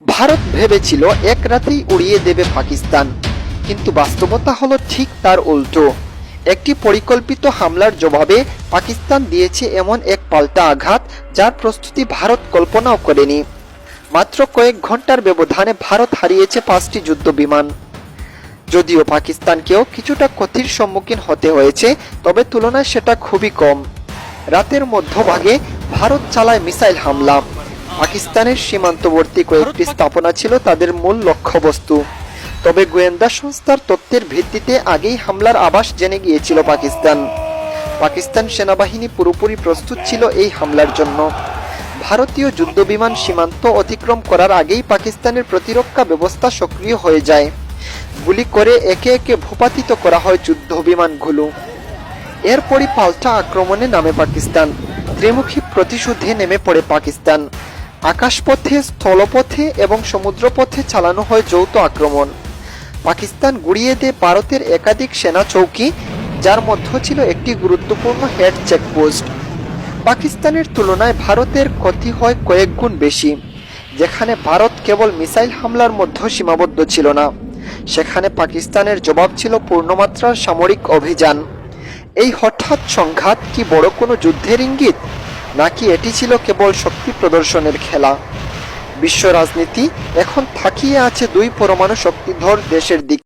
ভারত ভেবেছিল এক রাতেই উড়িয়ে দেবে পাকিস্তান, কিন্তু বাস্তবতা হলো ঠিক তার উল্টো। একটি পরিকল্পিত হামলার জবাবে পাকিস্তান দিয়েছে এমন এক পাল্টা আঘাত যার প্রস্তুতি ভারত কল্পনাও করেনি। মাত্র কয়েক ঘন্টার ব্যবধানে ভারত হারিয়েছে 5টি যুদ্ধ বিমান। যদিও পাকিস্তানকেও কিছুটা ক্ষতির সম্মুখীন হতে হয়েছে, তবে তুলনায় সেটা খুবই কম। রাতের মধ্যভাগে ভারত চালায় মিসাইল হামলা। পাকিস্তানের সীমান্তবর্তী কয়েকটি স্থাপনা ছিল তাদের মূল লক্ষ্যবস্তু। তবে গোয়েন্দা সংস্থার তথ্যের ভিত্তিতে আগেই হামলার আভাস জেনে গিয়েছিল পাকিস্তান সেনাবাহিনী পুরোপুরি প্রস্তুত ছিল এই হামলার জন্য। ভারতীয় যুদ্ধবিমান সীমান্ত অতিক্রম করার আগেই পাকিস্তানের প্রতিরক্ষা ব্যবস্থা সক্রিয় হয়ে যায়। গুলি করে একে একে ভূপাতিত করা হয় যুদ্ধবিমানগুলো। এরপরই পাল্টা আক্রমণে নামে পাকিস্তান। ত্রিমুখী প্রতিশোধে নেমে পড়ে পাকিস্তান। আকাশপথে, স্থলপথে এবং সমুদ্রপথে চালানো হয় যৌথ আক্রমণ। পাকিস্তান গুড়িয়ে দেয় ভারতের একাধিক সেনা চৌকি, যার মধ্যে ছিল একটি গুরুত্বপূর্ণ হেড চেকপোস্ট। পাকিস্তানের তুলনায় ভারতের ক্ষতি হয় কয়েক গুণ বেশি। যেখানে ভারত কেবল মিসাইল হামলার মধ্যে সীমাবদ্ধ ছিল না, সেখানে পাকিস্তানের জবাব ছিল পূর্ণমাত্রার সামরিক অভিযান। এই হঠাৎ সংঘাত কি বড় কোনো যুদ্ধের ইঙ্গিত, নাকি এটি ছিল কেবল শক্তি প্রদর্শনের খেলা? বিশ্ব রাজনীতি এখন তাকিয়ে আছে দুই পরমাণু শক্তিধর দেশের দিকে।